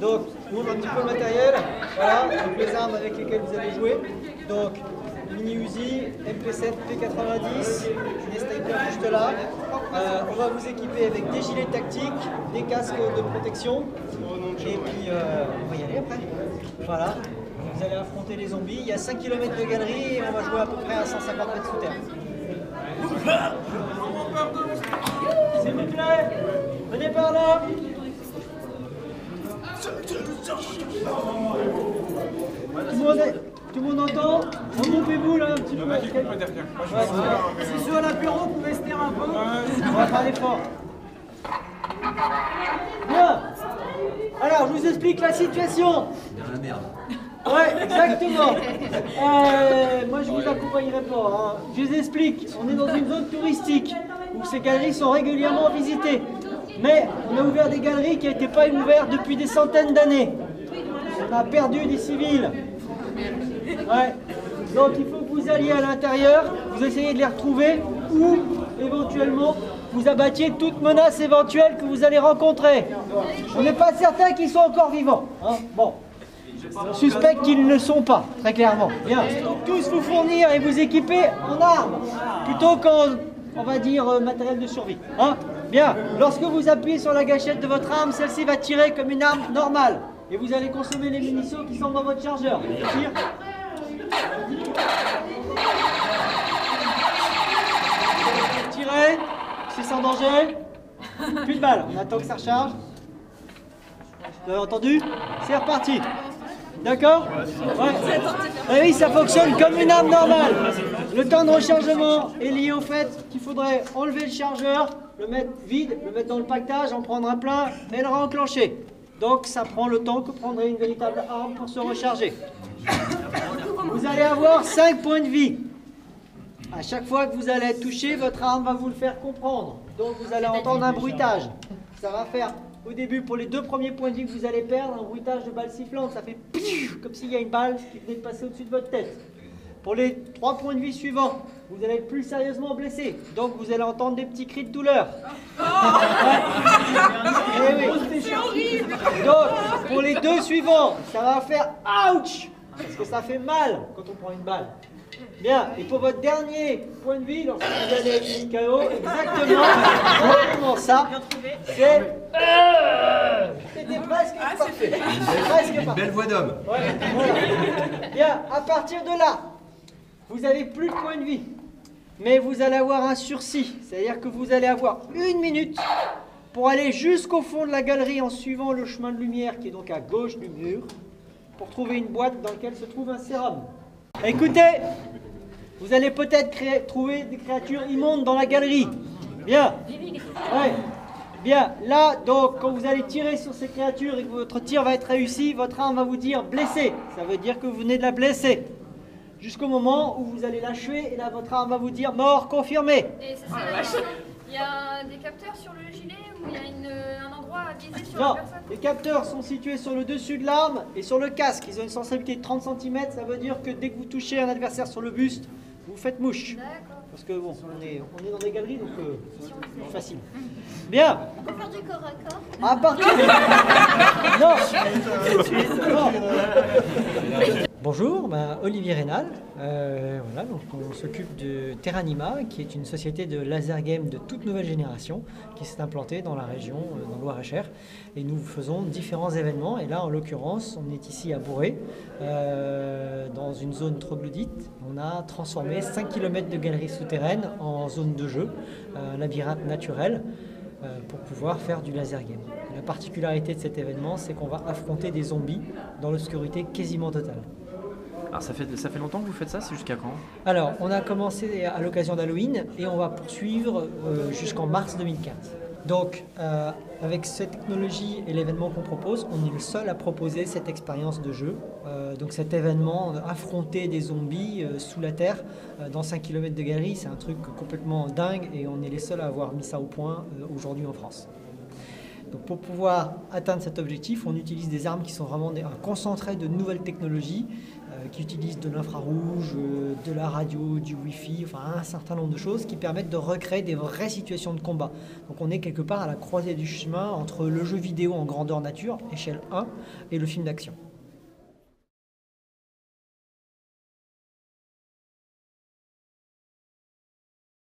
Donc, je vous montre un petit peu le matériel. Voilà, donc les armes avec lesquelles vous allez jouer. Donc, mini Uzi, MP7, P90, des snipers juste là. On va vous équiper avec des gilets tactiques, des casques de protection. Et puis, on va y aller après. Voilà. Vous allez affronter les zombies. Il y a 5 km de galerie et on va jouer à peu près à 150 mètres sous terre. S'il vous plaît, venez par là. Tout le monde entend? Remontez-vous là un petit peu. Si ceux à l'apéro pouvaient se taire un peu, on va parler fort. Bien. Alors, je vous explique la situation. La merde. Ouais, exactement. Moi, je vous accompagnerai pas. Hein. Je vous explique. On est dans une zone touristique où ces galeries sont régulièrement visitées. Mais on a ouvert des galeries qui n'étaient pas ouvertes depuis des centaines d'années. On a perdu des civils. Ouais. Donc, il faut que vous alliez à l'intérieur, vous essayez de les retrouver ou éventuellement vous abattiez toute menace éventuelle que vous allez rencontrer. On n'est pas certain qu'ils soient encore vivants. Hein. Bon. On suspecte qu'ils ne le sont pas, très clairement. Bien. Tous vous fournir et vous équiper en armes, plutôt qu'en, on va dire, matériel de survie. Hein. Bien. Lorsque vous appuyez sur la gâchette de votre arme, celle-ci va tirer comme une arme normale. Et vous allez consommer les munitions qui sont dans votre chargeur. Tire. Tirez. C'est sans danger. Plus de balles. On attend que ça recharge. Vous avez entendu? C'est reparti. D'accord? Ouais. Et oui, ça fonctionne comme une arme normale. Le temps de rechargement est lié au fait qu'il faudrait enlever le chargeur, le mettre vide, le mettre dans le pactage, en prendre un plein et le réenclencher. Donc ça prend le temps que prendrait une véritable arme pour se recharger. Vous allez avoir 5 points de vie. À chaque fois que vous allez être touché, votre arme va vous le faire comprendre. Donc vous allez entendre un bruitage. Ça va faire, au début, pour les 2 premiers points de vie que vous allez perdre, un bruitage de balle sifflante. Ça fait comme s'il y a une balle qui venait de passer au-dessus de votre tête. Pour les 3 points de vie suivants, vous allez être plus sérieusement blessé. Donc vous allez entendre des petits cris de douleur. C'est horrible. Donc pour les 2 suivants, ça va faire ouch, parce que ça fait mal quand on prend une balle. Bien, et pour votre dernier point de vie, lorsque vous allez être mis KO, exactement ça, c'était presque parfait. Une belle voix d'homme. Ouais, voilà. Bien, à partir de là, vous n'avez plus de point de vie, mais vous allez avoir un sursis, c'est-à-dire que vous allez avoir 1 minute pour aller jusqu'au fond de la galerie en suivant le chemin de lumière qui est donc à gauche du mur, pour trouver une boîte dans laquelle se trouve un sérum. Écoutez, vous allez peut-être trouver des créatures immondes dans la galerie. Bien. Ouais. Bien. Là, donc, quand vous allez tirer sur ces créatures et que votre tir va être réussi, votre arme va vous dire blessé. Ça veut dire que vous venez de la blesser. Jusqu'au moment où vous allez l'achever et là, votre arme va vous dire mort confirmé. Et ça, il y a des capteurs sur le gilet ou il y a un endroit à viser sur la personne? Les capteurs sont situés sur le dessus de l'arme et sur le casque. Ils ont une sensibilité de 30 cm. Ça veut dire que dès que vous touchez un adversaire sur le buste, vous faites mouche. Parce que bon, on est dans des galeries, donc c'est facile. Bien. On peut faire du corps à corps. À partir de... Non. Bonjour, Olivier Rénal. Voilà, donc on s'occupe de Terranima, qui est une société de laser game de toute nouvelle génération qui s'est implantée dans la région, dans le Loir-et-Cher. Et nous faisons différents événements. Et là, en l'occurrence, on est ici à Bourré, dans une zone troglodyte. On a transformé 5 km de galeries souterraines en zone de jeu, labyrinthe naturel, pour pouvoir faire du laser game. La particularité de cet événement, c'est qu'on va affronter des zombies dans l'obscurité quasiment totale. Alors ça fait longtemps que vous faites ça, c'est jusqu'à quand? Alors, on a commencé à l'occasion d'Halloween et on va poursuivre jusqu'en mars 2015. Donc, avec cette technologie et l'événement qu'on propose, on est le seul à proposer cette expérience de jeu. Donc cet événement, affronter des zombies sous la terre, dans 5 km de galerie, c'est un truc complètement dingue et on est les seuls à avoir mis ça au point aujourd'hui en France. Donc pour pouvoir atteindre cet objectif, on utilise des armes qui sont vraiment un concentré de nouvelles technologies, qui utilisent de l'infrarouge, de la radio, du Wi-Fi, enfin un certain nombre de choses qui permettent de recréer des vraies situations de combat. Donc on est quelque part à la croisée du chemin entre le jeu vidéo en grandeur nature, échelle 1, et le film d'action.